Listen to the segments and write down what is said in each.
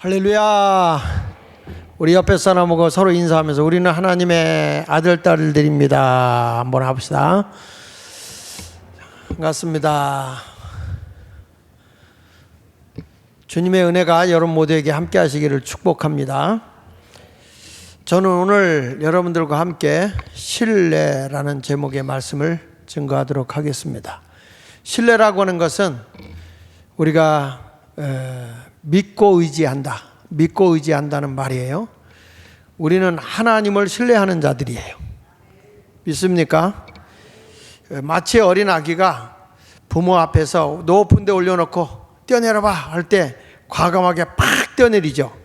할렐루야. 우리 옆에 사람하고 서로 인사하면서 우리는 하나님의 아들, 딸들입니다. 한번 합시다. 반갑습니다. 주님의 은혜가 여러분 모두에게 함께 하시기를 축복합니다. 저는 오늘 여러분들과 함께 신뢰라는 제목의 말씀을 증거하도록 하겠습니다. 신뢰라고 하는 것은 우리가 믿고 의지한다는 말이에요. 우리는 하나님을 신뢰하는 자들이에요. 믿습니까? 마치 어린 아기가 부모 앞에서 높은 데 올려놓고 뛰어내려봐 할 때 과감하게 팍 뛰어내리죠.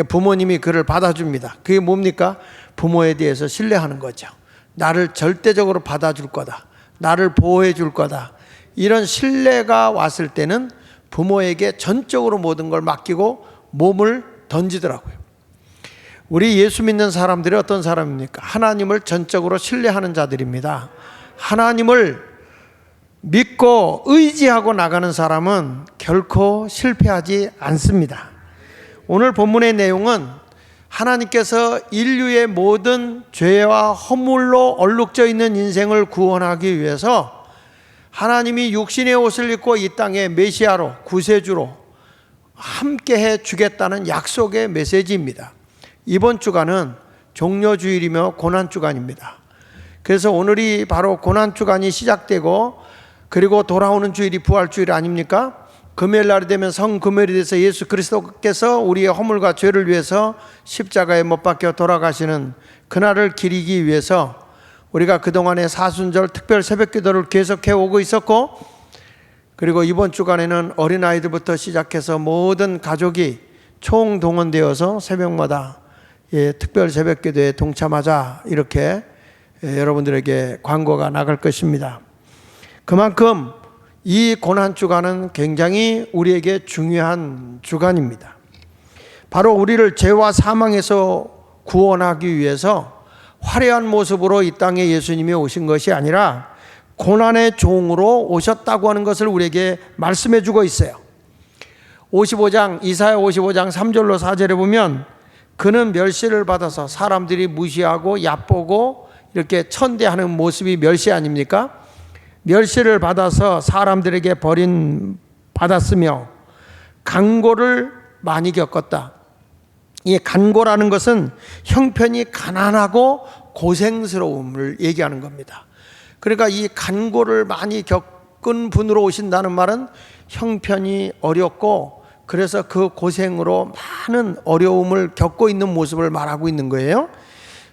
부모님이 그를 받아줍니다. 그게 뭡니까? 부모에 대해서 신뢰하는 거죠. 나를 절대적으로 받아줄 거다, 나를 보호해 줄 거다, 이런 신뢰가 왔을 때는 부모에게 전적으로 모든 걸 맡기고 몸을 던지더라고요. 우리 예수 믿는 사람들이 어떤 사람입니까? 하나님을 전적으로 신뢰하는 자들입니다. 하나님을 믿고 의지하고 나가는 사람은 결코 실패하지 않습니다. 오늘 본문의 내용은 하나님께서 인류의 모든 죄와 허물로 얼룩져 있는 인생을 구원하기 위해서 하나님이 육신의 옷을 입고 이 땅에 메시아로, 구세주로 함께해 주겠다는 약속의 메시지입니다. 이번 주간은 종려주일이며 고난주간입니다. 그래서 오늘이 바로 고난주간이 시작되고 그리고 돌아오는 주일이 부활주일 아닙니까? 금요일 날이 되면 성금요일이 돼서 예수 그리스도께서 우리의 허물과 죄를 위해서 십자가에 못 박혀 돌아가시는 그날을 기리기 위해서 우리가 그동안에 사순절 특별 새벽기도를 계속해 오고 있었고, 그리고 이번 주간에는 어린아이들부터 시작해서 모든 가족이 총동원되어서 새벽마다 특별 새벽기도에 동참하자, 이렇게 여러분들에게 광고가 나갈 것입니다. 그만큼 이 고난주간은 굉장히 우리에게 중요한 주간입니다. 바로 우리를 죄와 사망에서 구원하기 위해서 화려한 모습으로 이 땅에 예수님이 오신 것이 아니라 고난의 종으로 오셨다고 하는 것을 우리에게 말씀해 주고 있어요. 이사야 55장 3절로 4절에 보면 그는 멸시를 받아서 사람들이 무시하고 얕보고 이렇게 천대하는 모습이 멸시 아닙니까? 멸시를 받아서 사람들에게 버림받았으며 간고를 많이 겪었다. 이 간고라는 것은 형편이 가난하고 고생스러움을 얘기하는 겁니다. 그러니까 이 간고를 많이 겪은 분으로 오신다는 말은 형편이 어렵고 그래서 그 고생으로 많은 어려움을 겪고 있는 모습을 말하고 있는 거예요.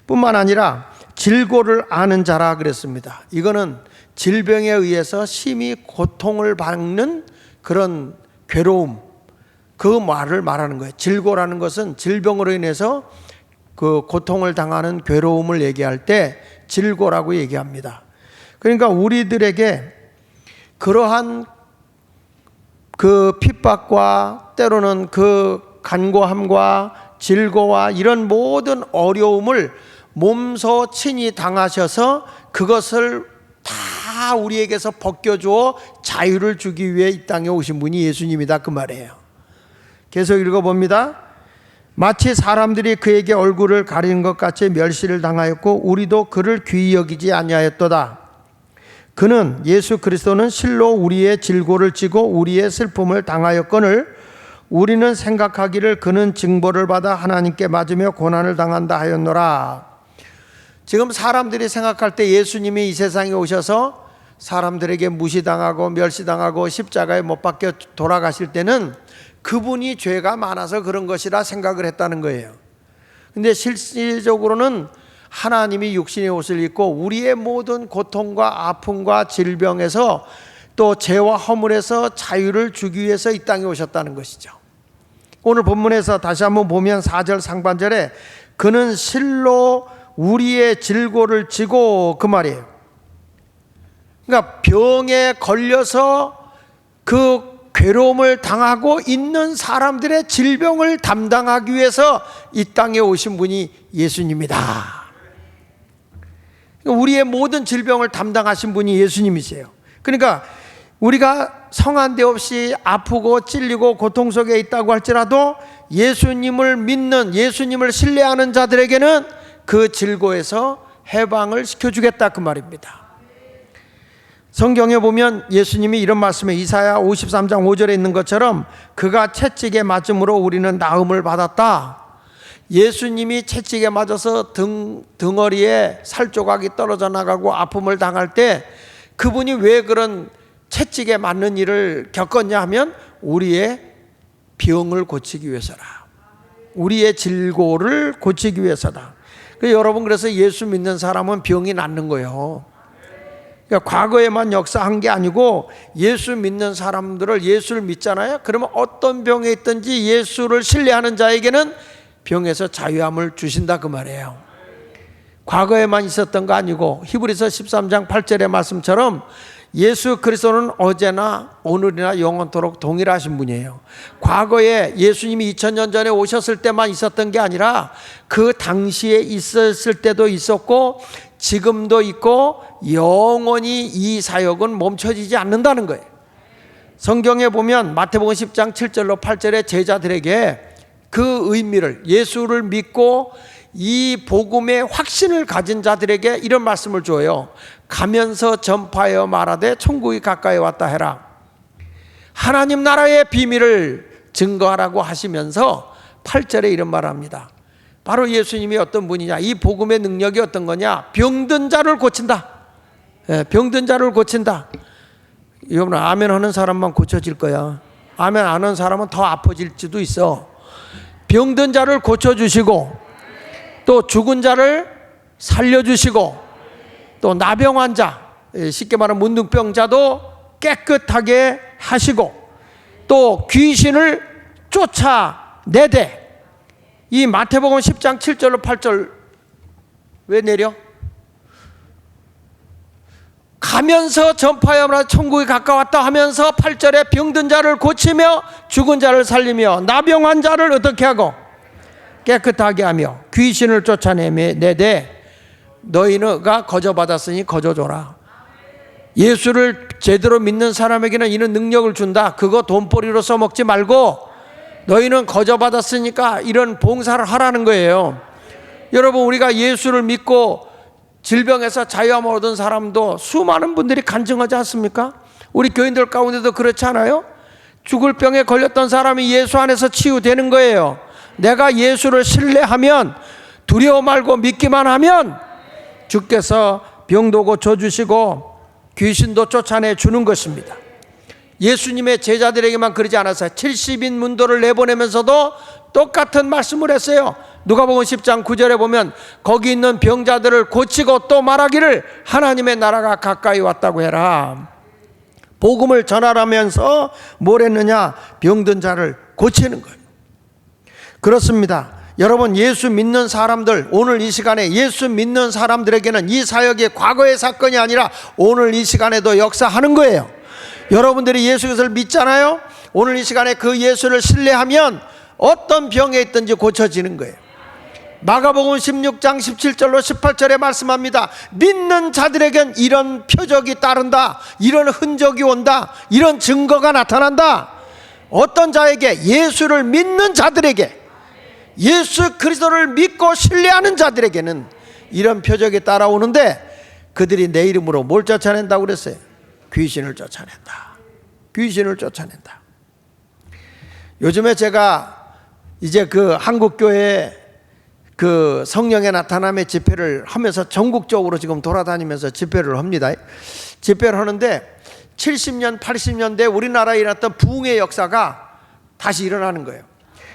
뿐만 아니라 질고를 아는 자라 그랬습니다. 이거는 질병에 의해서 심히 고통을 받는 그런 괴로움, 그 말을 말하는 거예요. 질고라는 것은 질병으로 인해서 그 고통을 당하는 괴로움을 얘기할 때 질고라고 얘기합니다. 그러니까 우리들에게 그러한 그 핍박과 때로는 그 간고함과 질고와 이런 모든 어려움을 몸소 친히 당하셔서 그것을 다 우리에게서 벗겨주어 자유를 주기 위해 이 땅에 오신 분이 예수님이다, 그 말이에요. 계속 읽어봅니다. 마치 사람들이 그에게 얼굴을 가리는 것 같이 멸시를 당하였고 우리도 그를 귀히 여기지 아니하였도다. 그는 예수 그리스도는 실로 우리의 질고를 지고 우리의 슬픔을 당하였거늘 우리는 생각하기를 그는 징벌을 받아 하나님께 맞으며 고난을 당한다 하였노라. 지금 사람들이 생각할 때 예수님이 이 세상에 오셔서 사람들에게 무시당하고 멸시당하고 십자가에 못 박혀 돌아가실 때는 그분이 죄가 많아서 그런 것이라 생각을 했다는 거예요. 근데 실질적으로는 하나님이 육신의 옷을 입고 우리의 모든 고통과 아픔과 질병에서 또 죄와 허물에서 자유를 주기 위해서 이 땅에 오셨다는 것이죠. 오늘 본문에서 다시 한번 보면 4절 상반절에 그는 실로 우리의 질고를 지고, 그 말이에요. 그러니까 병에 걸려서 그 괴로움을 당하고 있는 사람들의 질병을 담당하기 위해서 이 땅에 오신 분이 예수님이다. 우리의 모든 질병을 담당하신 분이 예수님이세요. 그러니까 우리가 성한 데 없이 아프고 찔리고 고통 속에 있다고 할지라도 예수님을 믿는, 예수님을 신뢰하는 자들에게는 그 질고에서 해방을 시켜주겠다, 그 말입니다. 성경에 보면 예수님이 이런 말씀에 이사야 53장 5절에 있는 것처럼 그가 채찍에 맞음으로 우리는 나음을 받았다. 예수님이 채찍에 맞아서 등어리에 살조각이 떨어져 나가고 아픔을 당할 때 그분이 왜 그런 채찍에 맞는 일을 겪었냐 하면 우리의 병을 고치기 위해서라. 우리의 질고를 고치기 위해서다. 여러분, 그래서 예수 믿는 사람은 병이 낫는 거예요. 그러니까 과거에만 역사한 게 아니고 예수 믿는 사람들을, 예수를 믿잖아요. 그러면 어떤 병에 있든지 예수를 신뢰하는 자에게는 병에서 자유함을 주신다, 그 말이에요. 과거에만 있었던 거 아니고 히브리서 13장 8절의 말씀처럼 예수 그리스도는 어제나 오늘이나 영원토록 동일하신 분이에요. 과거에 예수님이 2000년 전에 오셨을 때만 있었던 게 아니라 그 당시에 있었을 때도 있었고 지금도 있고 영원히 이 사역은 멈춰지지 않는다는 거예요. 성경에 보면 마태복음 10장 7절로 8절에 제자들에게 그 의미를, 예수를 믿고 이 복음의 확신을 가진 자들에게 이런 말씀을 줘요. 가면서 전파하여 말하되 천국이 가까이 왔다 해라. 하나님 나라의 비밀을 증거하라고 하시면서 8절에 이런 말을 합니다. 바로 예수님이 어떤 분이냐, 이 복음의 능력이 어떤 거냐, 병든 자를 고친다. 병든 자를 고친다. 여러분, 아멘 하는 사람만 고쳐질 거야. 아멘 안 하는 사람은 더 아파질지도 있어. 병든 자를 고쳐주시고 또 죽은 자를 살려주시고 또 나병 환자, 쉽게 말하면 문둥병자도 깨끗하게 하시고 또 귀신을 쫓아내되, 이 마태복음 10장 7절로 8절 왜 내려? 가면서 전파하여 말하되 천국이 가까웠다 하면서 8절에 병든 자를 고치며 죽은 자를 살리며 나병 환자를 어떻게 하고 깨끗하게 하며 귀신을 쫓아내되 너희가 거저받았으니 거저줘라. 예수를 제대로 믿는 사람에게는 이런 능력을 준다. 그거 돈벌이로 써먹지 말고 너희는 거저받았으니까 이런 봉사를 하라는 거예요. 여러분, 우리가 예수를 믿고 질병에서 자유함을 얻은 사람도 수많은 분들이 간증하지 않습니까? 우리 교인들 가운데도 그렇지 않아요? 죽을 병에 걸렸던 사람이 예수 안에서 치유되는 거예요. 내가 예수를 신뢰하면, 두려워 말고 믿기만 하면 주께서 병도 고쳐주시고 귀신도 쫓아내 주는 것입니다. 예수님의 제자들에게만 그러지 않았어요. 70인 문도를 내보내면서도 똑같은 말씀을 했어요. 누가복음 10장 9절에 보면 거기 있는 병자들을 고치고 또 말하기를 하나님의 나라가 가까이 왔다고 해라. 복음을 전하라면서 뭘 했느냐? 병든 자를 고치는 거예요. 그렇습니다. 여러분, 예수 믿는 사람들, 오늘 이 시간에 예수 믿는 사람들에게는 이 사역이 과거의 사건이 아니라 오늘 이 시간에도 역사하는 거예요. 여러분들이 예수 그리스도를 믿잖아요. 오늘 이 시간에 그 예수를 신뢰하면 어떤 병에 있든지 고쳐지는 거예요. 마가복음 16장 17절로 18절에 말씀합니다. 믿는 자들에겐 이런 표적이 따른다. 이런 흔적이 온다. 이런 증거가 나타난다. 어떤 자에게? 예수를 믿는 자들에게, 예수 그리스도를 믿고 신뢰하는 자들에게는 이런 표적이 따라오는데 그들이 내 이름으로 뭘 쫓아낸다고 그랬어요? 귀신을 쫓아낸다. 귀신을 쫓아낸다. 요즘에 제가 이제 그 한국교회 그 성령의 나타남의 집회를 하면서 전국적으로 지금 돌아다니면서 집회를 합니다. 집회를 하는데 70년, 80년대 우리나라에 일어났던 부흥의 역사가 다시 일어나는 거예요.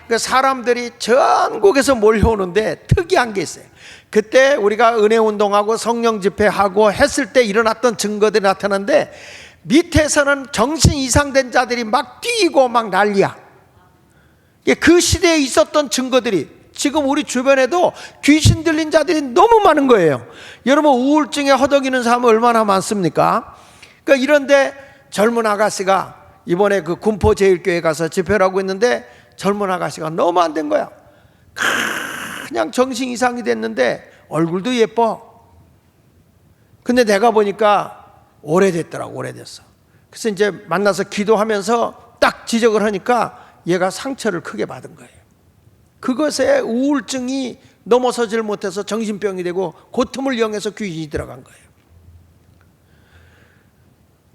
그러니까 사람들이 전국에서 몰려오는데 특이한 게 있어요. 그때 우리가 은혜운동하고 성령 집회하고 했을 때 일어났던 증거들이 나타나는데 밑에서는 정신 이상된 자들이 막 뛰고 막 난리야. 그 시대에 있었던 증거들이 지금 우리 주변에도 귀신 들린 자들이 너무 많은 거예요. 여러분, 우울증에 허덕이는 사람이 얼마나 많습니까? 그러니까 이런데 젊은 아가씨가 이번에 그 군포제일교회 가서 집회를 하고 있는데 젊은 아가씨가 너무 안 된 거야. 그냥 정신 이상이 됐는데 얼굴도 예뻐. 근데 내가 보니까 오래됐더라고. 오래됐어. 그래서 이제 만나서 기도하면서 딱 지적을 하니까 얘가 상처를 크게 받은 거예요. 그것에 우울증이 넘어서질 못해서 정신병이 되고 고통을 이용해서 귀신이 들어간 거예요.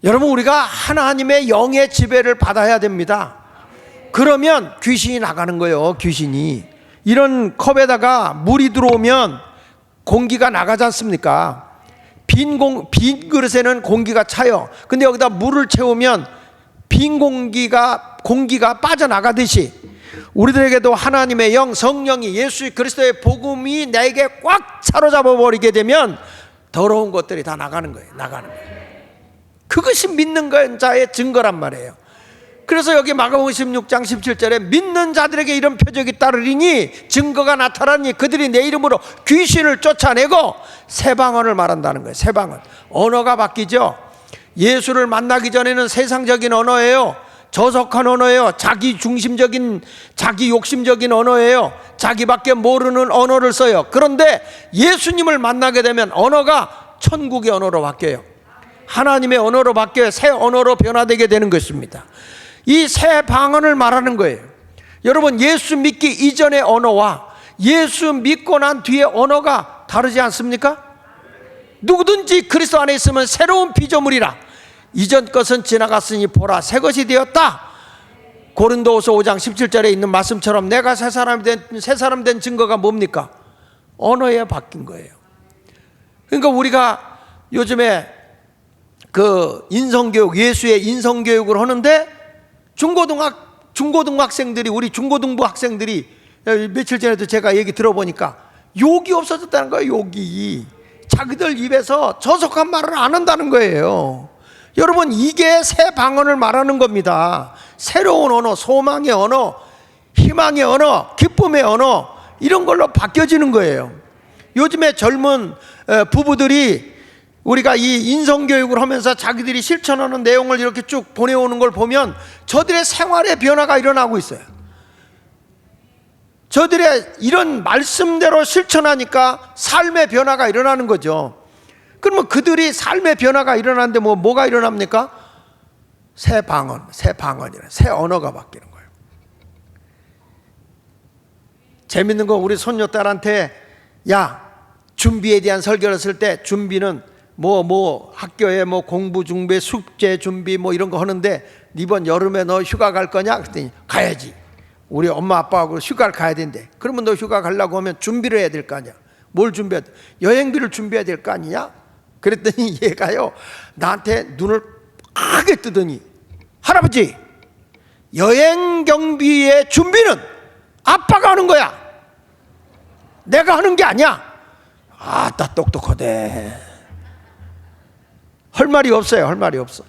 여러분, 우리가 하나님의 영의 지배를 받아야 됩니다. 그러면 귀신이 나가는 거예요. 귀신이. 이런 컵에다가 물이 들어오면 공기가 나가지 않습니까? 빈 그릇에는 공기가 차요. 근데 여기다 물을 채우면 빈 공기가 빠져나가듯이 우리들에게도 하나님의 영, 성령이, 예수 그리스도의 복음이 내게 꽉 사로잡아 버리게 되면 더러운 것들이 다 나가는 거예요. 나가는 거예요. 그것이 믿는 자의 증거란 말이에요. 그래서 여기 마가복음 16장 17절에 믿는 자들에게 이런 표적이 따르리니 증거가 나타나니 그들이 내 이름으로 귀신을 쫓아내고 새 방언을 말한다는 거예요. 새 방언. 언어가 바뀌죠. 예수를 만나기 전에는 세상적인 언어예요. 저속한 언어예요. 자기 중심적인, 자기 욕심적인 언어예요. 자기밖에 모르는 언어를 써요. 그런데 예수님을 만나게 되면 언어가 천국의 언어로 바뀌어요. 하나님의 언어로 바뀌어요. 새 언어로 변화되게 되는 것입니다. 이 새 방언을 말하는 거예요. 여러분, 예수 믿기 이전의 언어와 예수 믿고 난 뒤의 언어가 다르지 않습니까? 누구든지 그리스도 안에 있으면 새로운 피조물이라. 이전 것은 지나갔으니 보라 새 것이 되었다. 고린도후서 5장 17절에 있는 말씀처럼 내가 새 사람 된 증거가 뭡니까? 언어에 바뀐 거예요. 그러니까 우리가 요즘에 그 인성교육, 예수의 인성교육을 하는데 중고등학생들이, 우리 중고등부 학생들이 며칠 전에도 제가 얘기 들어보니까 욕이 없어졌다는 거예요. 욕이. 자기들 입에서 저속한 말을 안 한다는 거예요. 여러분, 이게 새 방언을 말하는 겁니다. 새로운 언어, 소망의 언어, 희망의 언어, 기쁨의 언어, 이런 걸로 바뀌어지는 거예요. 요즘에 젊은 부부들이 우리가 이 인성교육을 하면서 자기들이 실천하는 내용을 이렇게 쭉 보내오는 걸 보면 저들의 생활의 변화가 일어나고 있어요. 저들의 이런 말씀대로 실천하니까 삶의 변화가 일어나는 거죠. 그러면 그들이 삶의 변화가 일어나는데 뭐가 일어납니까? 새 방언이라, 새 언어가 바뀌는 거예요. 재밌는 거, 우리 손녀딸한테 야, 준비에 대한 설교를 했을 때 준비는 학교에 공부 준비, 숙제 준비 이런 거 하는데 이번 여름에 너 휴가 갈 거냐? 그랬더니 가야지. 우리 엄마 아빠하고 휴가를 가야 된대. 그러면 너 휴가 가려고 하면 준비를 해야 될 거 아니야. 뭘 준비해야 돼? 여행비를 준비해야 될 거 아니냐? 그랬더니 얘가요, 나한테 눈을 크게 뜨더니 할아버지, 여행 경비의 준비는 아빠가 하는 거야. 내가 하는 게 아니야. 아따 똑똑하대. 할 말이 없어요. 할 말이 없어.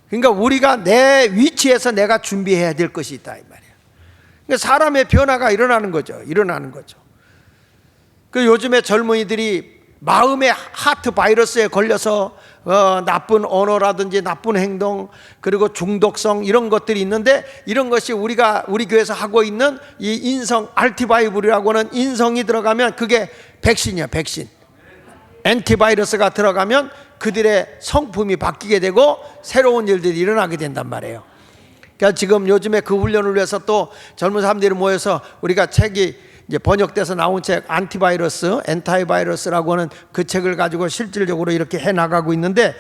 그러니까 우리가 내 위치에서 내가 준비해야 될 것이 있다 이 말이야. 그러니까 사람의 변화가 일어나는 거죠. 그 요즘에 젊은이들이 마음의 하트 바이러스에 걸려서 나쁜 언어라든지 나쁜 행동, 그리고 중독성, 이런 것들이 있는데, 이런 것이 우리 교회에서 하고 있는 이 인성 알티바이블이라고 하는 인성이 들어가면 그게 백신이야. 백신. 엔티바이러스가 들어가면 그들의 성품이 바뀌게 되고 새로운 일들이 일어나게 된단 말이에요. 그러니까 지금 요즘에 그 훈련을 위해서 또 젊은 사람들이 모여서 우리가 책이 이제 번역돼서 나온 책, 엔타이바이러스라고 하는 그 책을 가지고 실질적으로 이렇게 해나가고 있는데,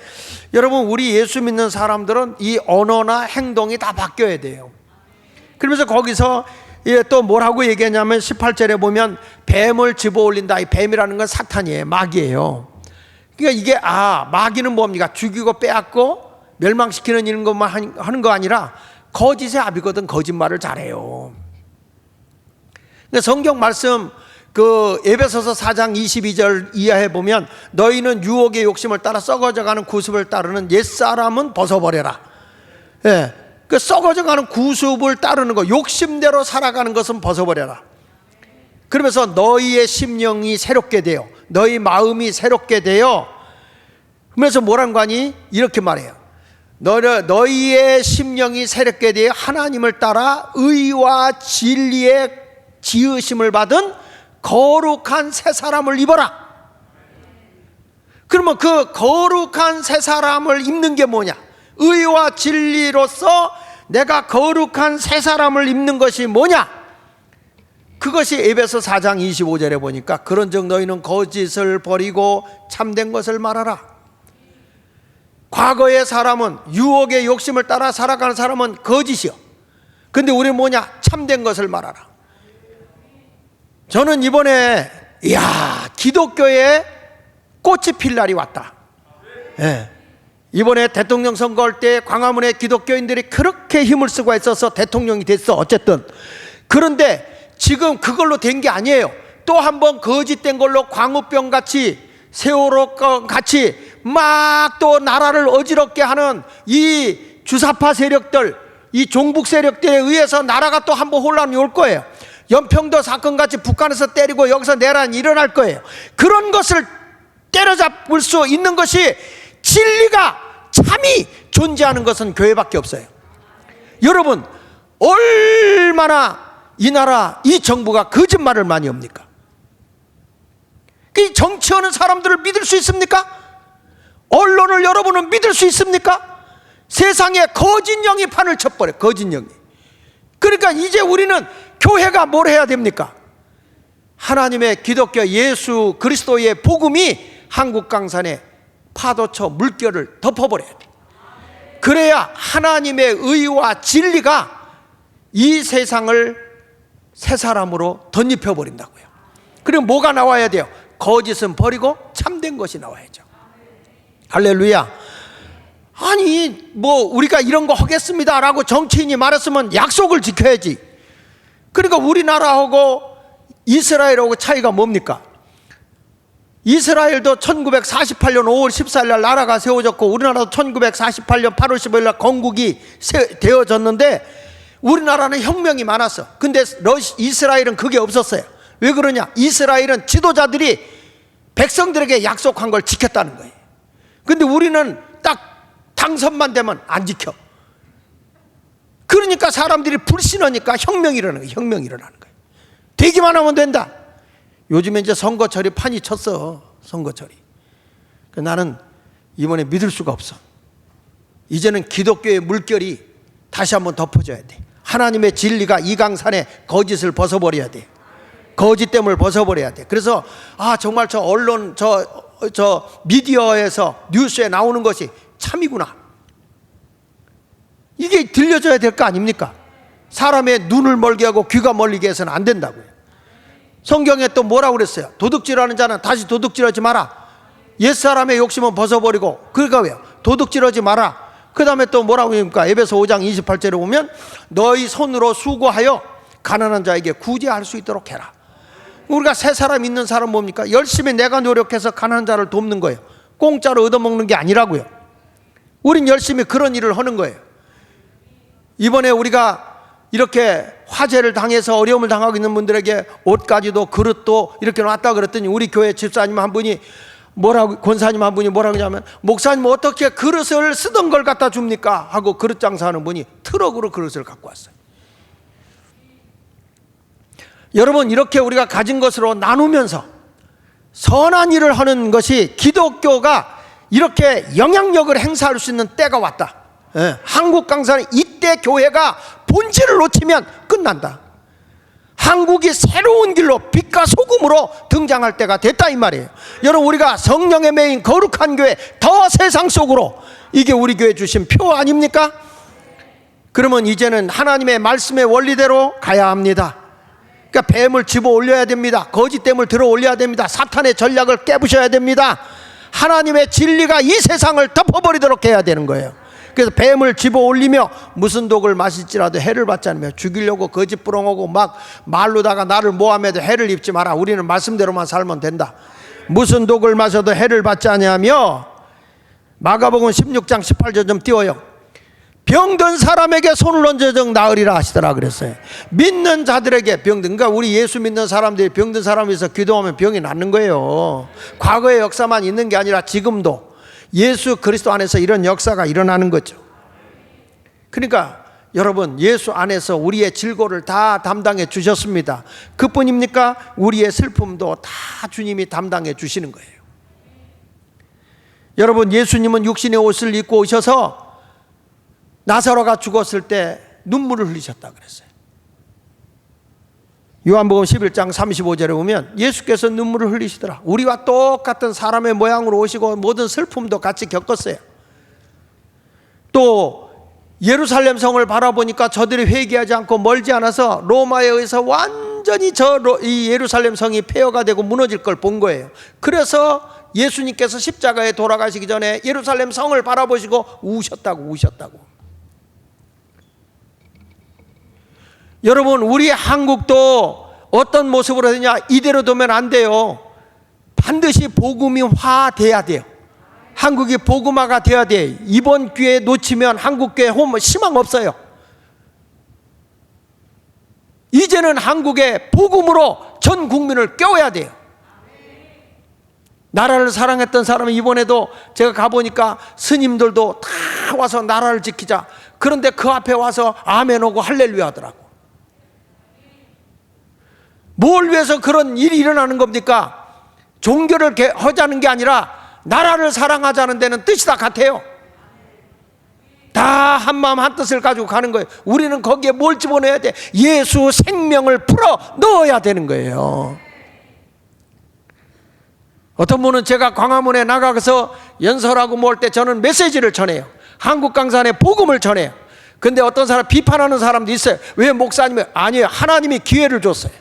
여러분, 우리 예수 믿는 사람들은 이 언어나 행동이 다 바뀌어야 돼요. 그러면서 거기서 또 뭐라고 얘기하냐면 18절에 보면 뱀을 집어 올린다. 이 뱀이라는 건 사탄이에요. 마귀예요. 그러니까 이게 마귀는 뭡니까? 죽이고 빼앗고 멸망시키는 이런 것만 하는 거 아니라 거짓의 아비거든. 거짓말을 잘해요. 성경 말씀 그 에베소서 4장 22절 이하에 보면 너희는 유혹의 욕심을 따라 썩어져가는 구습을 따르는 옛사람은 벗어버려라. 예, 그 썩어져가는 구습을 따르는 거, 욕심대로 살아가는 것은 벗어버려라. 그러면서 너희의 심령이 새롭게 되어, 너희 마음이 새롭게 되어, 그러면서 뭐란 거니? 이렇게 말해요. 너희의 심령이 새롭게 되어 하나님을 따라 의와 진리의 지으심을 받은 거룩한 새 사람을 입어라. 그러면 그 거룩한 새 사람을 입는 게 뭐냐? 의와 진리로서 내가 거룩한 새 사람을 입는 것이 뭐냐? 그것이 에베소 4장 25절에 보니까 그런즉 너희는 거짓을 버리고 참된 것을 말하라. 과거의 사람은 유혹의 욕심을 따라 살아가는 사람은 거짓이요. 근데 우리는 뭐냐? 참된 것을 말하라. 저는 이번에 기독교에 꽃이 필 날이 왔다. 예. 이번에 대통령 선거할 때 광화문에 기독교인들이 그렇게 힘을 쓰고 있어서 대통령이 됐어. 어쨌든 그런데 지금 그걸로 된 게 아니에요. 또 한 번 거짓된 걸로 광우병 같이 세월호 같이 막 또 나라를 어지럽게 하는 이 주사파 세력들, 이 종북 세력들에 의해서 나라가 또 한 번 혼란이 올 거예요. 연평도 사건 같이 북한에서 때리고 여기서 내란이 일어날 거예요. 그런 것을 때려잡을 수 있는 것이 진리가 참이 존재하는 것은 교회밖에 없어요. 여러분, 얼마나 이 나라, 이 정부가 거짓말을 많이 합니까? 이 정치하는 사람들을 믿을 수 있습니까? 언론을 여러분은 믿을 수 있습니까? 세상에 거짓령이 판을 쳤버려요. 거짓령이. 그러니까 이제 우리는 교회가 뭘 해야 됩니까? 하나님의 기독교 예수 그리스도의 복음이 한국 강산에 파도쳐 물결을 덮어버려야 돼. 그래야 하나님의 의와 진리가 이 세상을 새 사람으로 덧입혀버린다고요. 그리고 뭐가 나와야 돼요? 거짓은 버리고 참된 것이 나와야죠. 할렐루야. 아니 뭐 우리가 이런 거 하겠습니다 라고 정치인이 말했으면 약속을 지켜야지. 그러니까 우리나라하고 이스라엘하고 차이가 뭡니까? 이스라엘도 1948년 5월 14일 날 나라가 세워졌고 우리나라도 1948년 8월 15일 날 건국이 되어졌는데 우리나라는 혁명이 많았어. 근데 이스라엘은 그게 없었어요. 왜 그러냐? 이스라엘은 지도자들이 백성들에게 약속한 걸 지켰다는 거예요. 근데 우리는 딱 당선만 되면 안 지켜. 그러니까 사람들이 불신하니까 혁명이 일어나는 거예요. 혁명이 일어나는 거예요. 되기만 하면 된다. 요즘에 이제 선거철이 판이 쳤어. 선거철이. 나는 이번에 믿을 수가 없어. 이제는 기독교의 물결이 다시 한번 덮어져야 돼. 하나님의 진리가 이 강산에 거짓을 벗어버려야 돼. 거짓됨을 벗어버려야 돼. 그래서 정말 저 언론 저 미디어에서 뉴스에 나오는 것이 참이구나. 이게 들려줘야 될 거 아닙니까? 사람의 눈을 멀게 하고 귀가 멀리게 해서는 안 된다고요. 성경에 또 뭐라고 그랬어요? 도둑질하는 자는 다시 도둑질하지 마라. 옛사람의 욕심은 벗어버리고. 그러니까 왜요? 도둑질하지 마라. 그 다음에 또 뭐라고 합니까? 에베소 5장 28절에 보면 너희 손으로 수고하여 가난한 자에게 구제할 수 있도록 해라. 우리가 새 사람 있는 사람 뭡니까? 열심히 내가 노력해서 가난한 자를 돕는 거예요. 공짜로 얻어먹는 게 아니라고요. 우린 열심히 그런 일을 하는 거예요. 이번에 우리가 이렇게 화재를 당해서 어려움을 당하고 있는 분들에게 옷가지도 그릇도 이렇게 놨다 그랬더니 우리 교회 집사님 한 분이 권사님 한 분이 뭐라고 하냐면 목사님 어떻게 그릇을 쓰던 걸 갖다 줍니까? 하고 그릇 장사하는 분이 트럭으로 그릇을 갖고 왔어요. 여러분, 이렇게 우리가 가진 것으로 나누면서 선한 일을 하는 것이 기독교가 이렇게 영향력을 행사할 수 있는 때가 왔다. 한국 강산은 이때 교회가 본질을 놓치면 끝난다. 한국이 새로운 길로 빛과 소금으로 등장할 때가 됐다 이 말이에요. 여러분, 우리가 성령의 매인 거룩한 교회, 더 세상 속으로, 이게 우리 교회 주신 표 아닙니까? 그러면 이제는 하나님의 말씀의 원리대로 가야 합니다. 그러니까 뱀을 집어 올려야 됩니다. 거짓됨을 들어 올려야 됩니다. 사탄의 전략을 깨부셔야 됩니다. 하나님의 진리가 이 세상을 덮어버리도록 해야 되는 거예요. 그래서 뱀을 집어 올리며 무슨 독을 마실지라도 해를 받지 않으며 죽이려고 거짓 부렁하고 막 말로다가 나를 모함해도 해를 입지 마라. 우리는 말씀대로만 살면 된다. 무슨 독을 마셔도 해를 받지 아니하며. 마가복음 16장 18절 좀 띄워요. 병든 사람에게 손을 얹어 정 나으리라 하시더라 그랬어요. 믿는 자들에게 병든, 그러니까 우리 예수 믿는 사람들이 병든 사람에서 기도하면 병이 낫는 거예요. 과거의 역사만 있는 게 아니라 지금도 예수 그리스도 안에서 이런 역사가 일어나는 거죠. 그러니까 여러분, 예수 안에서 우리의 질고를 다 담당해 주셨습니다. 그뿐입니까? 우리의 슬픔도 다 주님이 담당해 주시는 거예요. 여러분, 예수님은 육신의 옷을 입고 오셔서 나사로가 죽었을 때 눈물을 흘리셨다 그랬어요. 요한복음 11장 35절에 보면 예수께서 눈물을 흘리시더라. 우리와 똑같은 사람의 모양으로 오시고 모든 슬픔도 같이 겪었어요. 또 예루살렘 성을 바라보니까 저들이 회개하지 않고 멀지 않아서 로마에 의해서 완전히 이 예루살렘 성이 폐허가 되고 무너질 걸 본 거예요. 그래서 예수님께서 십자가에 돌아가시기 전에 예루살렘 성을 바라보시고 우셨다고. 여러분, 우리 한국도 어떤 모습으로 되냐? 이대로 두면 안 돼요. 반드시 복음이 화돼야 돼요. 한국이 복음화가 돼야 돼. 이번 기회에 놓치면 한국교회 희망 없어요. 이제는 한국의 복음으로 전 국민을 깨워야 돼요. 나라를 사랑했던 사람은 이번에도 제가 가보니까 스님들도 다 와서 나라를 지키자. 그런데 그 앞에 와서 아멘 하고 할렐루야 하더라고. 뭘 위해서 그런 일이 일어나는 겁니까? 종교를 하자는 게 아니라 나라를 사랑하자는 데는 뜻이 다 같아요. 다 한마음 한뜻을 가지고 가는 거예요. 우리는 거기에 뭘 집어넣어야 돼? 예수 생명을 풀어 넣어야 되는 거예요. 어떤 분은 제가 광화문에 나가서 연설하고 뭐 할 때 저는 메시지를 전해요. 한국 강산에 복음을 전해요. 근데 어떤 사람 비판하는 사람도 있어요. 왜 목사님이? 아니에요. 하나님이 기회를 줬어요.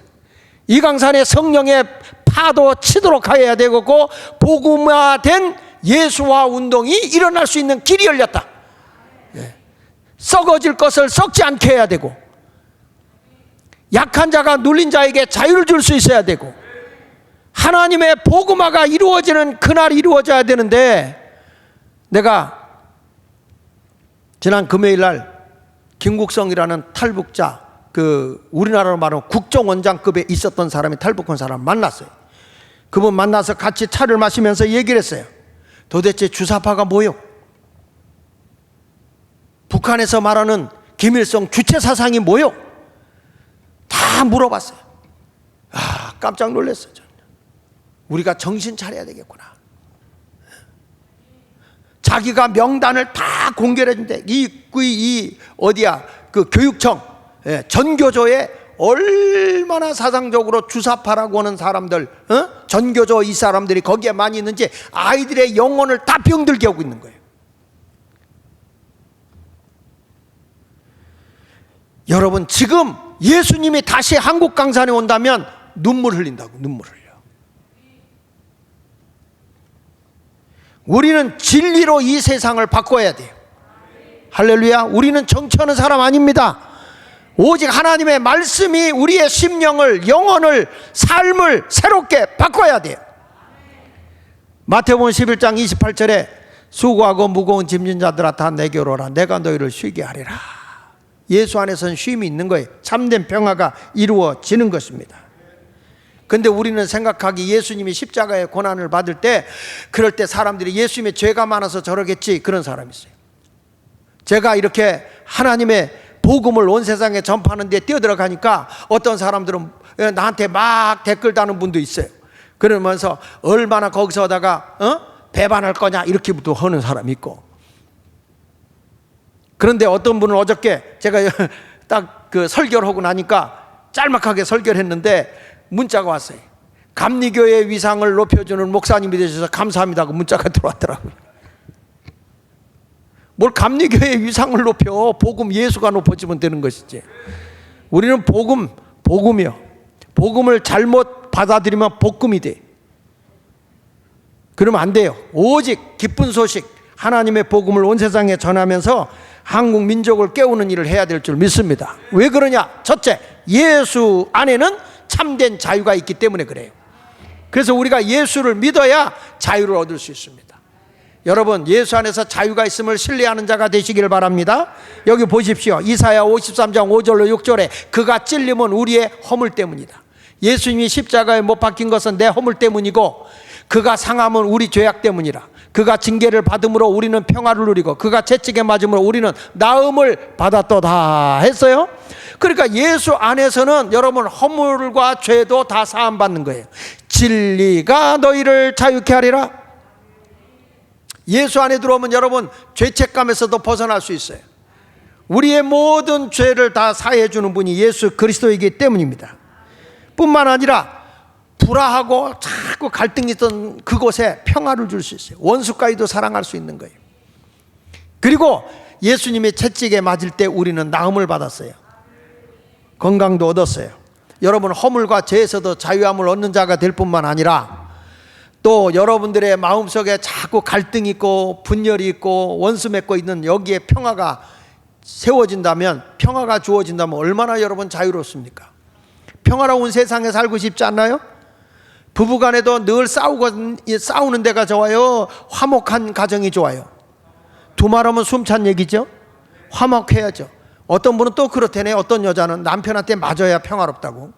이 강산에 성령의 파도 치도록 해야 되고 복음화된 예수화 운동이 일어날 수 있는 길이 열렸다. 썩어질 것을 썩지 않게 해야 되고 약한 자가 눌린 자에게 자유를 줄 수 있어야 되고 하나님의 복음화가 이루어지는 그날이 이루어져야 되는데, 내가 지난 금요일 날 김국성이라는 탈북자, 우리나라로 말하면 국정원장급에 있었던 사람이 탈북한 사람 만났어요. 그분 만나서 같이 차를 마시면서 얘기를 했어요. 도대체 주사파가 뭐요? 북한에서 말하는 김일성 주체 사상이 뭐요? 다 물어봤어요. 깜짝 놀랐어요. 저는. 우리가 정신 차려야 되겠구나. 자기가 명단을 다 공개해 준대. 교육청, 전교조에 얼마나 사상적으로 주사파라고 하는 사람들, 전교조 이 사람들이 거기에 많이 있는지 아이들의 영혼을 다 병들게 하고 있는 거예요. 여러분, 지금 예수님이 다시 한국 강산에 온다면 눈물 흘린다고. 눈물 흘려. 우리는 진리로 이 세상을 바꿔야 돼요. 할렐루야. 우리는 정치하는 사람 아닙니다. 오직 하나님의 말씀이 우리의 심령을, 영혼을, 삶을 새롭게 바꿔야 돼요. 마태복음 11장 28절에 수고하고 무거운 짐진 자들아 다 내게로 오라. 내가 너희를 쉬게 하리라. 예수 안에서는 쉼이 있는 거예요. 참된 평화가 이루어지는 것입니다. 근데 우리는 생각하기 예수님이 십자가의 고난을 받을 때, 그럴 때 사람들이 예수님의 죄가 많아서 저러겠지, 그런 사람이 있어요. 제가 이렇게 하나님의 복음을 온 세상에 전파하는 데 뛰어들어가니까 어떤 사람들은 나한테 막 댓글 다는 분도 있어요. 그러면서 얼마나 거기서다가 배반할 거냐 이렇게부터 하는 사람이 있고. 그런데 어떤 분은 어저께 제가 딱 그 설교를 하고 나니까 짤막하게 설교를 했는데 문자가 왔어요. 감리교의 위상을 높여주는 목사님이 되셔서 감사합니다고 문자가 들어왔더라고요. 뭘 감리교의 위상을 높여? 복음 예수가 높아지면 되는 것이지. 우리는 복음이요. 복음을 잘못 받아들이면 볶음이 돼. 그러면 안 돼요. 오직 기쁜 소식, 하나님의 복음을 온 세상에 전하면서 한국 민족을 깨우는 일을 해야 될 줄 믿습니다. 왜 그러냐? 첫째, 예수 안에는 참된 자유가 있기 때문에 그래요. 그래서 우리가 예수를 믿어야 자유를 얻을 수 있습니다. 여러분, 예수 안에서 자유가 있음을 신뢰하는 자가 되시기를 바랍니다. 여기 보십시오. 이사야 53장 5절로 6절에 그가 찔림은 우리의 허물 때문이다. 예수님이 십자가에 못 박힌 것은 내 허물 때문이고 그가 상함은 우리 죄악 때문이라. 그가 징계를 받음으로 우리는 평화를 누리고 그가 채찍에 맞음으로 우리는 나음을 받았도다 했어요. 그러니까 예수 안에서는 여러분 허물과 죄도 다 사함받는 거예요. 진리가 너희를 자유케 하리라. 예수 안에 들어오면 여러분 죄책감에서도 벗어날 수 있어요. 우리의 모든 죄를 다 사해 주는 분이 예수 그리스도이기 때문입니다. 뿐만 아니라 불화하고 자꾸 갈등이 있던 그곳에 평화를 줄 수 있어요. 원수까지도 사랑할 수 있는 거예요. 그리고 예수님이 채찍에 맞을 때 우리는 나음을 받았어요. 건강도 얻었어요. 여러분, 허물과 죄에서도 자유함을 얻는 자가 될 뿐만 아니라 또 여러분들의 마음속에 자꾸 갈등이 있고 분열이 있고 원수 맺고 있는 여기에 평화가 세워진다면, 평화가 주어진다면 얼마나 여러분 자유롭습니까? 평화로운 세상에 살고 싶지 않나요? 부부간에도 늘 싸우는 데가 좋아요? 화목한 가정이 좋아요? 두말하면 숨찬 얘기죠. 화목해야죠. 어떤 분은 또 그렇다네. 어떤 여자는 남편한테 맞아야 평화롭다고.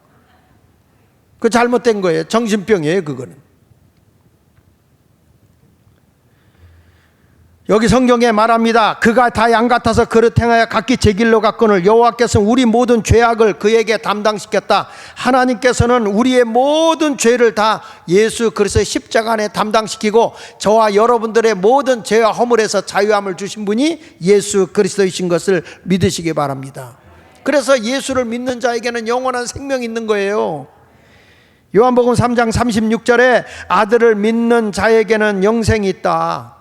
그 잘못된 거예요. 정신병이에요, 그거는. 여기 성경에 말합니다. 그가 다 양 같아서 그릇 행하여 각기 제 길로 갔거늘 여호와께서는 우리 모든 죄악을 그에게 담당시켰다. 하나님께서는 우리의 모든 죄를 다 예수 그리스도의 십자가 안에 담당시키고 저와 여러분들의 모든 죄와 허물에서 자유함을 주신 분이 예수 그리스도이신 것을 믿으시기 바랍니다. 그래서 예수를 믿는 자에게는 영원한 생명이 있는 거예요. 요한복음 3장 36절에 아들을 믿는 자에게는 영생이 있다.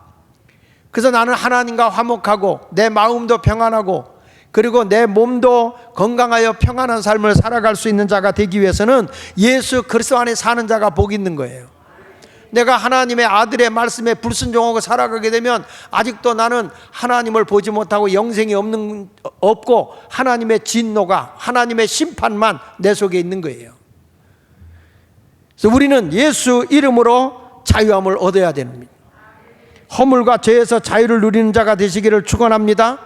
그래서 나는 하나님과 화목하고 내 마음도 평안하고 그리고 내 몸도 건강하여 평안한 삶을 살아갈 수 있는 자가 되기 위해서는 예수 그리스도 안에 사는 자가 복이 있는 거예요. 내가 하나님의 아들의 말씀에 불순종하고 살아가게 되면 아직도 나는 하나님을 보지 못하고 영생이 없고 하나님의 진노가, 하나님의 심판만 내 속에 있는 거예요. 그래서 우리는 예수 이름으로 자유함을 얻어야 됩니다. 허물과 죄에서 자유를 누리는 자가 되시기를 축원합니다.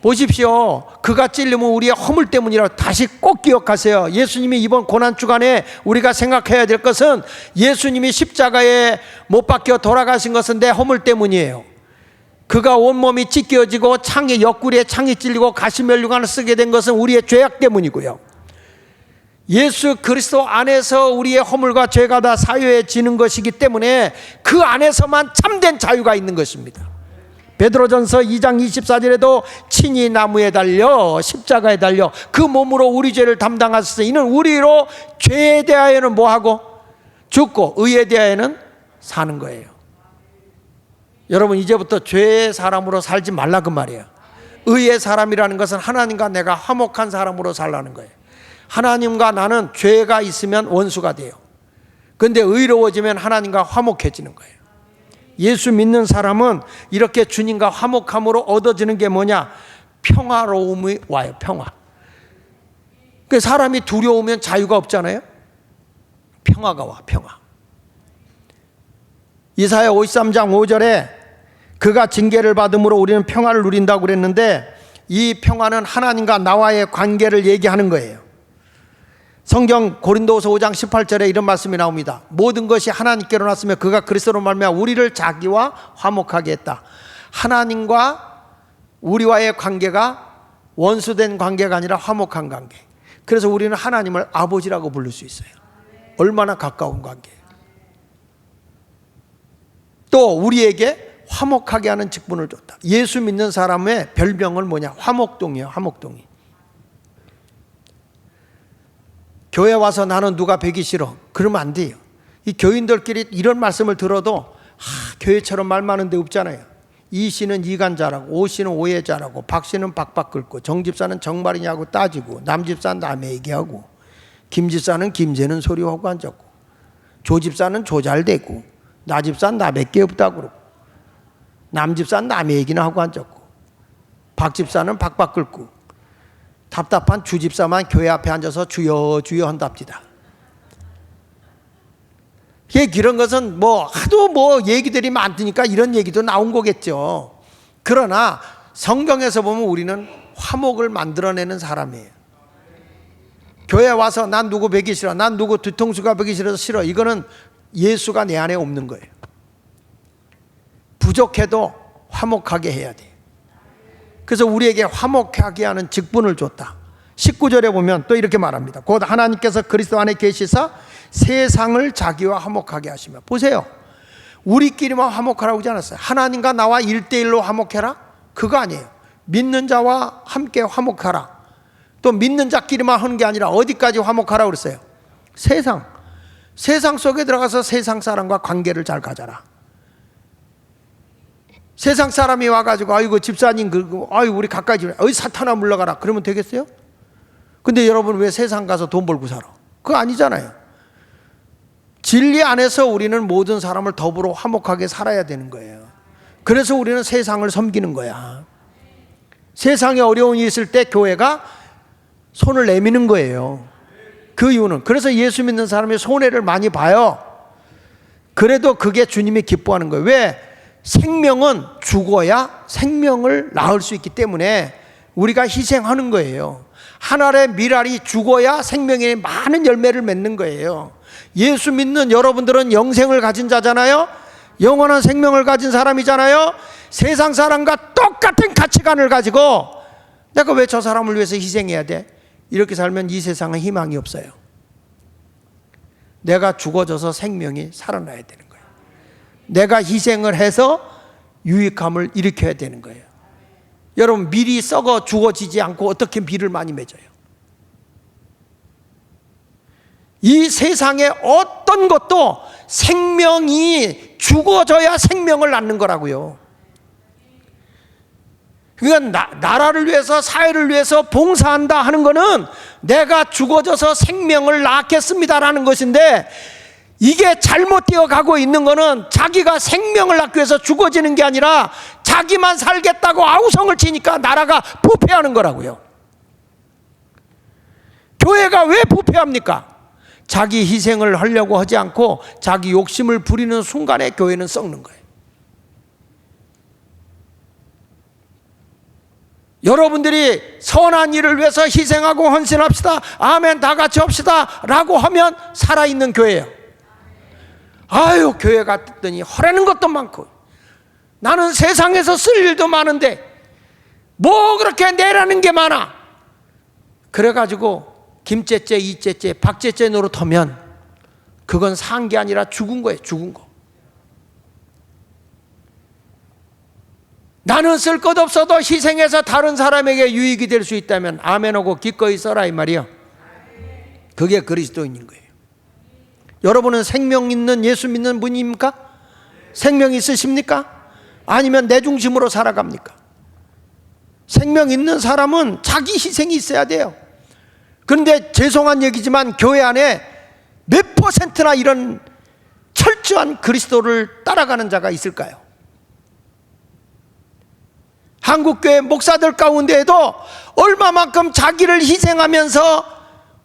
보십시오. 그가 찔리면 우리의 허물 때문이라 다시 꼭 기억하세요. 예수님이 이번 고난주간에 우리가 생각해야 될 것은 예수님이 십자가에 못 박혀 돌아가신 것은 내 허물 때문이에요. 그가 온몸이 찢겨지고 창에 옆구리에 창이 찔리고 가시면류관을 쓰게 된 것은 우리의 죄악 때문이고요. 예수 그리스도 안에서 우리의 허물과 죄가 다 사유해지는 것이기 때문에 그 안에서만 참된 자유가 있는 것입니다. 베드로전서 2장 24절에도 친히 나무에 달려 십자가에 달려 그 몸으로 우리 죄를 담당하셨으 이는 우리로 죄에 대하여는 뭐하고 죽고 의에 대하여는 사는 거예요. 여러분, 이제부터 죄의 사람으로 살지 말라 그 말이에요. 의의 사람이라는 것은 하나님과 내가 화목한 사람으로 살라는 거예요. 하나님과 나는 죄가 있으면 원수가 돼요. 그런데 의로워지면 하나님과 화목해지는 거예요. 예수 믿는 사람은 이렇게 주님과 화목함으로 얻어지는 게 뭐냐? 평화로움이 와요. 평화. 그 사람이 두려우면 자유가 없잖아요. 평화가 와. 평화. 이사야 53장 5절에 그가 징계를 받음으로 우리는 평화를 누린다고 그랬는데 이 평화는 하나님과 나와의 관계를 얘기하는 거예요. 성경 고린도후서 5장 18절에 이런 말씀이 나옵니다. 모든 것이 하나님께로 났으며 그가 그리스도로 말미암아 우리를 자기와 화목하게 했다. 하나님과 우리와의 관계가 원수된 관계가 아니라 화목한 관계. 그래서 우리는 하나님을 아버지라고 부를 수 있어요. 얼마나 가까운 관계예요. 또 우리에게 화목하게 하는 직분을 줬다. 예수 믿는 사람의 별명은 뭐냐? 화목동이에요. 화목동이. 교회 와서 나는 누가 뵈기 싫어. 그러면 안 돼요. 이 교인들끼리 이런 말씀을 들어도 교회처럼 말 많은 데 없잖아요. 이 씨는 이간자라고, 오 씨는 오해자라고, 박 씨는 박박 긁고, 정 집사는 정말이냐고 따지고, 남 집사는 남의 얘기하고, 김 집사는 김재는 소리하고 앉았고, 조 집사는 조잘대고, 나 집사는 남의 게 없다고 그러고, 남 집사는 남의 얘기나 하고 앉았고, 박 집사는 박박 긁고, 답답한 주 집사만 교회 앞에 앉아서 주여 주여 한답니다. 이런 것은 하도 얘기들이 많으니까 이런 얘기도 나온 거겠죠. 그러나 성경에서 보면 우리는 화목을 만들어내는 사람이에요. 교회 와서 난 누구 뵈기 싫어, 난 누구 뒤통수가 뵈기 싫어서 싫어, 이거는 예수가 내 안에 없는 거예요. 부족해도 화목하게 해야 돼요. 그래서 우리에게 화목하게 하는 직분을 줬다. 19절에 보면 또 이렇게 말합니다. 곧 하나님께서 그리스도 안에 계시사 세상을 자기와 화목하게 하시며. 보세요. 우리끼리만 화목하라고 하지 않았어요. 하나님과 나와 1대1로 화목해라? 그거 아니에요. 믿는 자와 함께 화목하라. 또 믿는 자끼리만 하는 게 아니라 어디까지 화목하라 그랬어요? 세상 속에 들어가서 세상 사람과 관계를 잘 가져라. 세상 사람이 와가지고 아이고 집사님 아이고 우리 가까이 좀 어이 사탄아 물러가라 그러면 되겠어요? 근데 여러분 왜 세상 가서 돈 벌고 살아? 그거 아니잖아요. 진리 안에서 우리는 모든 사람을 더불어 화목하게 살아야 되는 거예요. 그래서 우리는 세상을 섬기는 거야. 세상에 어려움이 있을 때 교회가 손을 내미는 거예요. 그 이유는 그래서 예수 믿는 사람이 손해를 많이 봐요. 그래도 그게 주님이 기뻐하는 거예요. 왜? 생명은 죽어야 생명을 낳을 수 있기 때문에 우리가 희생하는 거예요. 한 알의 밀알이 죽어야 생명의 많은 열매를 맺는 거예요. 예수 믿는 여러분들은 영생을 가진 자잖아요. 영원한 생명을 가진 사람이잖아요. 세상 사람과 똑같은 가치관을 가지고 내가 왜 저 사람을 위해서 희생해야 돼? 이렇게 살면 이 세상은 희망이 없어요. 내가 죽어져서 생명이 살아나야 되는 거예요. 내가 희생을 해서 유익함을 일으켜야 되는 거예요. 여러분 밀이 썩어 죽어지지 않고 어떻게 밀을 많이 맺어요? 이 세상의 어떤 것도 생명이 죽어져야 생명을 낳는 거라고요. 그러니까 나라를 위해서 사회를 위해서 봉사한다 하는 거는 내가 죽어져서 생명을 낳겠습니다라는 것인데 이게 잘못되어 가고 있는 거는 자기가 생명을 낳기 위해서 죽어지는 게 아니라 자기만 살겠다고 아우성을 치니까 나라가 부패하는 거라고요. 교회가 왜 부패합니까? 자기 희생을 하려고 하지 않고 자기 욕심을 부리는 순간에 교회는 썩는 거예요. 여러분들이 선한 일을 위해서 희생하고 헌신합시다. 아멘 다 같이 합시다 라고 하면 살아있는 교회예요. 아유 교회 갔더니 허라는 것도 많고 나는 세상에서 쓸 일도 많은데 뭐 그렇게 내라는 게 많아. 그래가지고 김째째 이째째 박째째 노릇하면 그건 산 게 아니라 죽은 거예요. 죽은 거. 나는 쓸 것 없어도 희생해서 다른 사람에게 유익이 될 수 있다면 아멘하고 기꺼이 써라 이 말이요. 그게 그리스도인인 거예요. 여러분은 생명 있는 예수 믿는 분입니까? 생명 있으십니까? 아니면 내 중심으로 살아갑니까? 생명 있는 사람은 자기 희생이 있어야 돼요. 그런데 죄송한 얘기지만 교회 안에 몇 %나 이런 철저한 그리스도를 따라가는 자가 있을까요? 한국교회 목사들 가운데에도 얼마만큼 자기를 희생하면서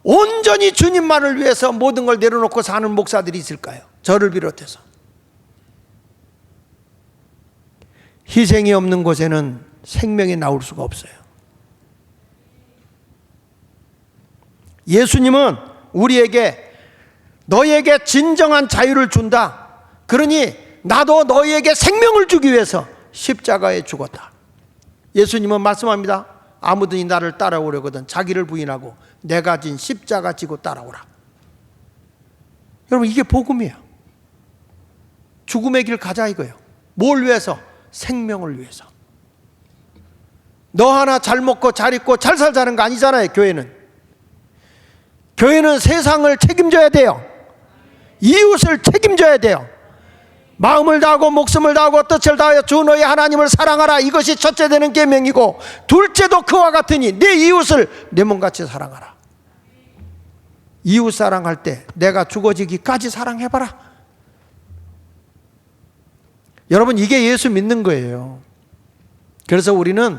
온전히 주님만을 위해서 모든 걸 내려놓고 사는 목사들이 있을까요? 저를 비롯해서. 희생이 없는 곳에는 생명이 나올 수가 없어요. 예수님은 우리에게 너희에게 진정한 자유를 준다. 그러니 나도 너희에게 생명을 주기 위해서 십자가에 죽었다. 예수님은 말씀합니다. 아무든지 나를 따라오려거든 자기를 부인하고 내가 진 십자가 지고 따라오라. 여러분 이게 복음이에요. 죽음의 길 가자 이거예요. 뭘 위해서? 생명을 위해서. 너 하나 잘 먹고 잘 입고 잘 살자는 거 아니잖아요. 교회는 세상을 책임져야 돼요. 이웃을 책임져야 돼요. 마음을 다하고 목숨을 다하고 뜻을 다하여 주 너희 하나님을 사랑하라. 이것이 첫째 되는 계명이고 둘째도 그와 같으니 네 이웃을 내 몸같이 사랑하라. 이웃 사랑할 때 내가 죽어지기까지 사랑해봐라. 여러분 이게 예수 믿는 거예요. 그래서 우리는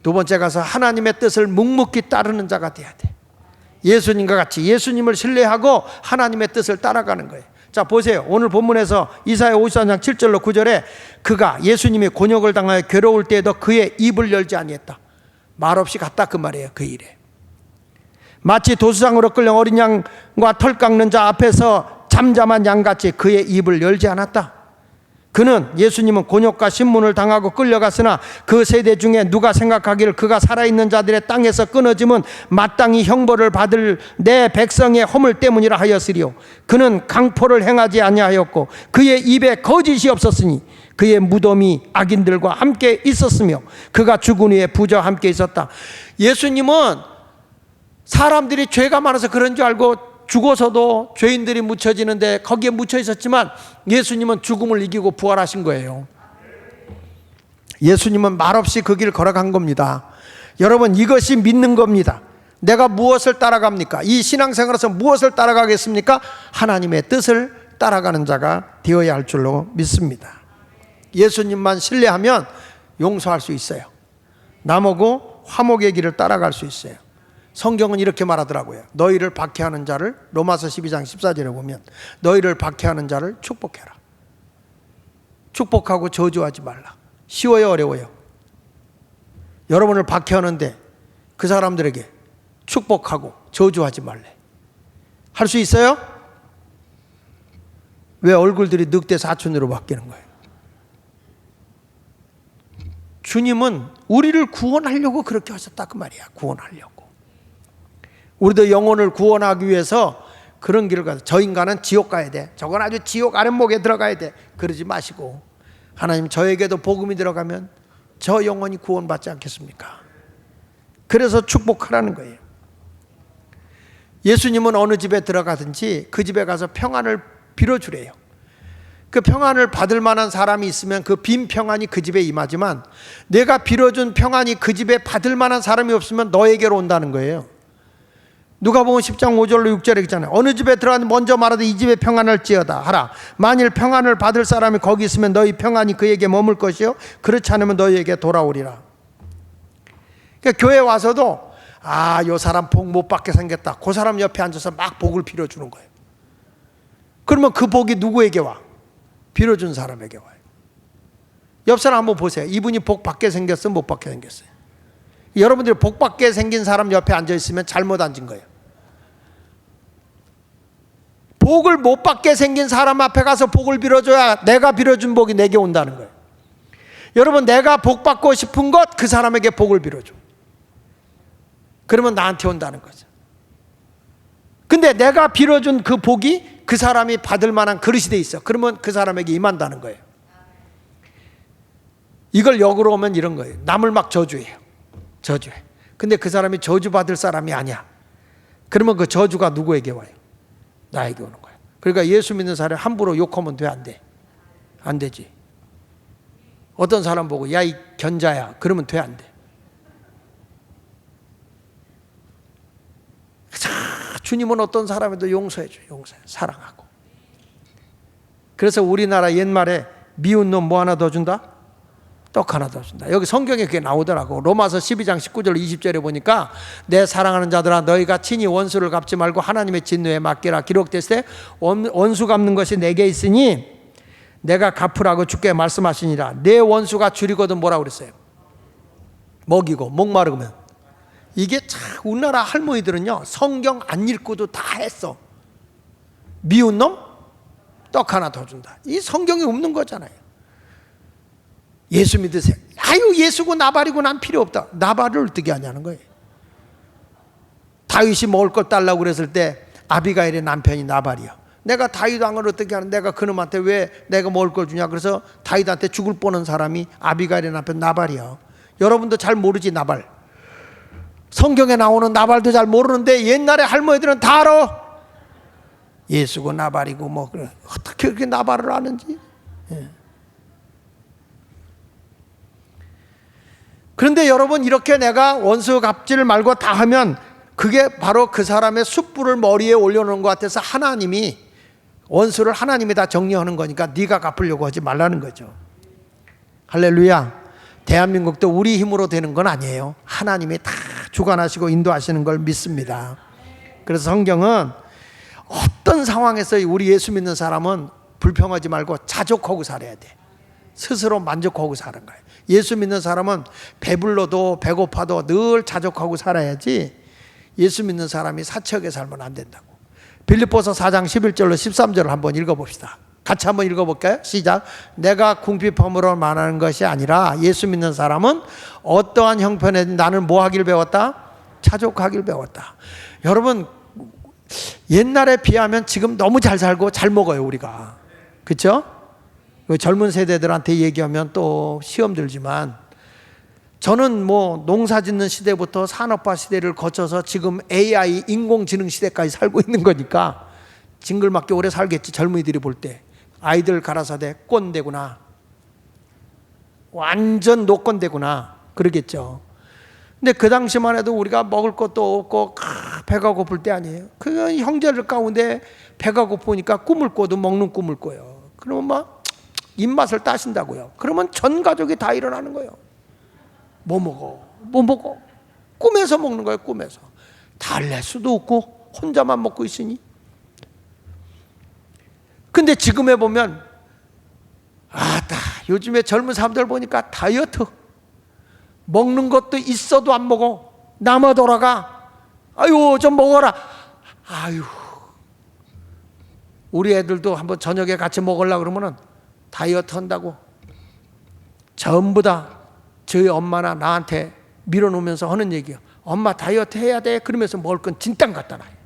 두 번째 가서 하나님의 뜻을 묵묵히 따르는 자가 돼야 돼. 예수님과 같이 예수님을 신뢰하고 하나님의 뜻을 따라가는 거예요. 자 보세요. 오늘 본문에서 이사야 54장 7절로 9절에 그가 예수님이 곤욕을 당하여 괴로울 때에도 그의 입을 열지 아니했다. 말없이 갔다 그 말이에요. 그 일에 마치 도수장으로 끌려 어린 양과 털 깎는 자 앞에서 잠잠한 양같이 그의 입을 열지 않았다. 그는 예수님은 곤욕과 신문을 당하고 끌려갔으나 그 세대 중에 누가 생각하기를 그가 살아있는 자들의 땅에서 끊어짐은 마땅히 형벌을 받을 내 백성의 허물 때문이라 하였으리요. 그는 강포를 행하지 아니하였고 그의 입에 거짓이 없었으니 그의 무덤이 악인들과 함께 있었으며 그가 죽은 후에 부자와 함께 있었다. 예수님은 사람들이 죄가 많아서 그런 줄 알고 죽어서도 죄인들이 묻혀지는데 거기에 묻혀 있었지만 예수님은 죽음을 이기고 부활하신 거예요. 예수님은 말없이 그 길 걸어간 겁니다. 여러분, 이것이 믿는 겁니다. 내가 무엇을 따라갑니까? 이 신앙생활에서 무엇을 따라가겠습니까? 하나님의 뜻을 따라가는 자가 되어야 할 줄로 믿습니다. 예수님만 신뢰하면 용서할 수 있어요. 남하고 화목의 길을 따라갈 수 있어요. 성경은 이렇게 말하더라고요. 너희를 박해하는 자를, 로마서 12장 14절에 보면 너희를 박해하는 자를 축복해라. 축복하고 저주하지 말라. 쉬워요, 어려워요? 여러분을 박해하는데 그 사람들에게 축복하고 저주하지 말래. 할 수 있어요? 왜 얼굴들이 늑대 사촌으로 바뀌는 거예요? 주님은 우리를 구원하려고 그렇게 하셨다 그 말이야. 구원하려고. 우리도 영혼을 구원하기 위해서 그런 길을 가서 저 인간은 지옥 가야 돼. 저건 아주 지옥 아랫목에 들어가야 돼. 그러지 마시고 하나님, 저에게도 복음이 들어가면 저 영혼이 구원받지 않겠습니까? 그래서 축복하라는 거예요. 예수님은 어느 집에 들어가든지 그 집에 가서 평안을 빌어주래요. 그 평안을 받을 만한 사람이 있으면 그 빈 평안이 그 집에 임하지만 내가 빌어준 평안이 그 집에 받을 만한 사람이 없으면 너에게로 온다는 거예요. 누가복음 10장 5절로 6절에 있잖아요. 어느 집에 들어가면 먼저 말하되 이 집에 평안을 지어다 하라. 만일 평안을 받을 사람이 거기 있으면 너희 평안이 그에게 머물 것이요 그렇지 않으면 너희에게 돌아오리라. 그러니까 교회 와서도 요 사람 복 못 받게 생겼다. 그 사람 옆에 앉아서 막 복을 빌어주는 거예요. 그러면 그 복이 누구에게 와? 빌어준 사람에게 와요. 옆 사람 한번 보세요. 이분이 복 받게 생겼어요? 못 받게 생겼어요? 여러분들이 복 받게 생긴 사람 옆에 앉아 있으면 잘못 앉은 거예요. 복을 못 받게 생긴 사람 앞에 가서 복을 빌어줘야 내가 빌어준 복이 내게 온다는 거예요. 여러분, 내가 복 받고 싶은 것 그 사람에게 복을 빌어줘. 그러면 나한테 온다는 거죠. 근데 내가 빌어준 그 복이 그 사람이 받을 만한 그릇이 돼 있어. 그러면 그 사람에게 임한다는 거예요. 이걸 역으로 오면 이런 거예요. 남을 막 저주해요. 저주해. 근데 그 사람이 저주받을 사람이 아니야. 그러면 그 저주가 누구에게 와요? 나에게 오는 거예요. 그러니까 예수 믿는 사람 함부로 욕하면 돼, 안 돼? 안 되지. 어떤 사람 보고 야, 이 견자야, 그러면 돼, 안 돼? 주님은 어떤 사람에도 용서해줘요. 용서해. 사랑하고. 그래서 우리나라 옛말에 미운 놈 뭐 하나 더 준다? 떡 하나 더 준다. 여기 성경에 그게 나오더라고. 로마서 12장 19절 20절에 보니까 내 사랑하는 자들아 너희가 친히 원수를 갚지 말고 하나님의 진노에 맡기라. 기록됐을 때 원수 갚는 것이 내게 있으니 내가 갚으라고 주께 말씀하시니라. 내 원수가 줄이거든 뭐라고 그랬어요? 먹이고. 목마르면. 이게 참 우리나라 할머니들은요 성경 안 읽고도 다 했어. 미운 놈 떡 하나 더 준다. 이 성경에 없는 거잖아요. 예수 믿으세요. 아유, 예수고 나발이고 난 필요 없다. 나발을 어떻게 하냐는 거예요. 다윗이 먹을 것 달라고 그랬을 때 아비가일의 남편이 나발이야. 내가 다윗 왕을 어떻게 하는, 내가 그놈한테 왜 내가 먹을 걸 주냐. 그래서 다윗한테 죽을 뻔한 사람이 아비가일의 남편 나발이야. 여러분도 잘 모르지, 나발. 성경에 나오는 나발도 잘 모르는데 옛날에 할머니들은 다 알아. 예수고 나발이고 뭐 그래. 어떻게 그렇게 나발을 아는지. 예. 그런데 여러분, 이렇게 내가 원수 갚지를 말고 다 하면 그게 바로 그 사람의 숯불을 머리에 올려놓은 것 같아서 하나님이 원수를 하나님이 다 정리하는 거니까 네가 갚으려고 하지 말라는 거죠. 할렐루야. 대한민국도 우리 힘으로 되는 건 아니에요. 하나님이 다 주관하시고 인도하시는 걸 믿습니다. 그래서 성경은 어떤 상황에서 우리 예수 믿는 사람은 불평하지 말고 자족하고 살아야 돼. 스스로 만족하고 사는 거예요. 예수 믿는 사람은 배불러도 배고파도 늘 자족하고 살아야지 예수 믿는 사람이 사치하게 살면 안 된다고. 빌립보서 4장 11절로 13절을 한번 읽어봅시다. 같이 한번 읽어볼까요? 시작. 내가 궁핍함으로 말하는 것이 아니라 예수 믿는 사람은 어떠한 형편에 나는 뭐 하길 배웠다? 자족하길 배웠다. 여러분, 옛날에 비하면 지금 너무 잘 살고 잘 먹어요, 우리가. 그렇죠? 젊은 세대들한테 얘기하면 또 시험 들지만 저는 뭐 농사 짓는 시대부터 산업화 시대를 거쳐서 지금 AI 인공지능 시대까지 살고 있는 거니까 징글맞게 오래 살겠지. 젊은이들이 볼 때 아이들 가라사대 꼰대구나, 완전 노꼰대구나 그러겠죠. 근데 그 당시만 해도 우리가 먹을 것도 없고 배가 고플 때 아니에요. 그 형제들 가운데 배가 고프니까 꿈을 꿔도 먹는 꿈을 꿔요. 그러면 막 입맛을 따신다고요. 그러면 전 가족이 다 일어나는 거예요. 뭐 먹어? 뭐 먹어? 꿈에서 먹는 거예요. 꿈에서. 달랠 수도 없고 혼자만 먹고 있으니. 근데 지금 해보면 아따, 요즘에 젊은 사람들 보니까 다이어트, 먹는 것도 있어도 안 먹어. 남아 돌아가. 아유, 좀 먹어라. 아유, 우리 애들도 한번 저녁에 같이 먹으려고 그러면은 다이어트 한다고 전부 다 저희 엄마나 나한테 밀어놓으면서 하는 얘기예요. 엄마 다이어트 해야 돼. 그러면서 먹을 건 진땅 갖다 놔요.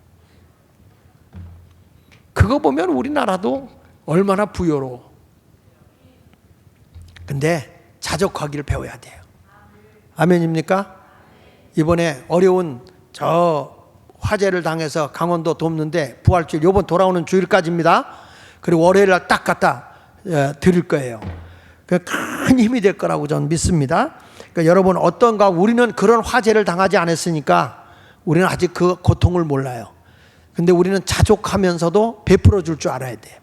그거 보면 우리나라도 얼마나 부유로워. 근데 자족하기를 배워야 돼요. 아멘입니까? 이번에 어려운 저 화재를 당해서 강원도 돕는데 부활주일 이번 돌아오는 주일까지입니다. 그리고 월요일 날 딱 갖다 드릴 거예요. 큰 힘이 될 거라고 저는 믿습니다. 그러니까 여러분 어떤가, 우리는 그런 화재를 당하지 않았으니까 우리는 아직 그 고통을 몰라요. 근데 우리는 자족하면서도 베풀어 줄 줄 알아야 돼요.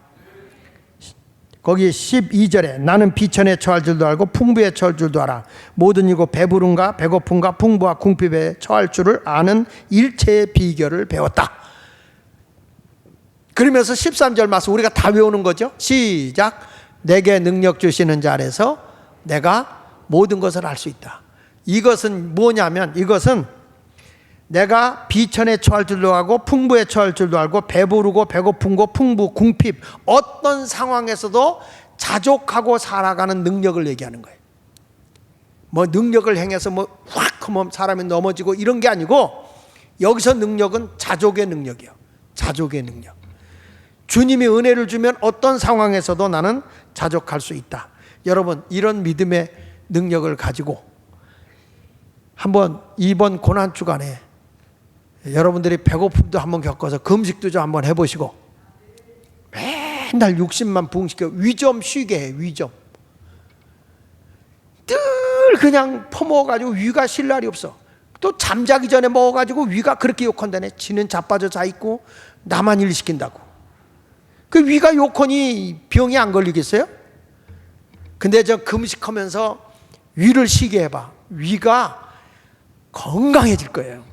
거기 12절에 나는 비천에 처할 줄도 알고 풍부에 처할 줄도 알아. 모든 이고 배부름과 배고픔과 풍부와 궁핍에 처할 줄을 아는 일체의 비결을 배웠다. 그러면서 13절 말씀 우리가 다 외우는 거죠. 시작. 내게 능력 주시는 자 안에서 내가 모든 것을 알 수 있다. 이것은 뭐냐면, 이것은 내가 비천에 처할 줄도 알고 풍부에 처할 줄도 알고 배부르고 배고픈고 풍부 궁핍 어떤 상황에서도 자족하고 살아가는 능력을 얘기하는 거예요. 뭐 능력을 행해서 뭐 확 하면 사람이 넘어지고 이런 게 아니고, 여기서 능력은 자족의 능력이에요. 자족의 능력. 주님이 은혜를 주면 어떤 상황에서도 나는 자족할 수 있다. 여러분 이런 믿음의 능력을 가지고 한번 이번 고난 주간에 여러분들이 배고픔도 한번 겪어서 금식도 좀 한번 해보시고, 맨날 육신만 부흥시켜 위 좀 쉬게 해. 위 좀 늘 그냥 퍼먹어가지고 위가 쉴 날이 없어. 또 잠자기 전에 먹어가지고 위가 그렇게 욕한다네. 지는 자빠져 자있고 나만 일 시킨다고. 그 위가 욕하니 병이 안 걸리겠어요? 근데 저 금식하면서 위를 쉬게 해봐. 위가 건강해질 거예요.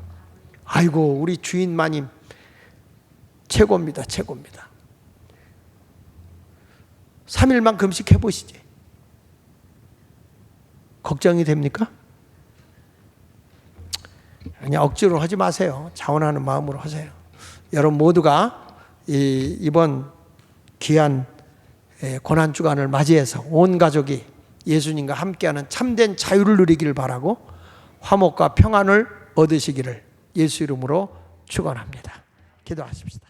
아이고 우리 주인 마님 최고입니다. 최고입니다. 3일만 금식해 보시지. 걱정이 됩니까? 그냥 억지로 하지 마세요. 자원하는 마음으로 하세요. 여러분 모두가 이번 귀한 고난주간을 맞이해서 온 가족이 예수님과 함께하는 참된 자유를 누리기를 바라고 화목과 평안을 얻으시기를 예수 이름으로 축원합니다. 기도하십시다.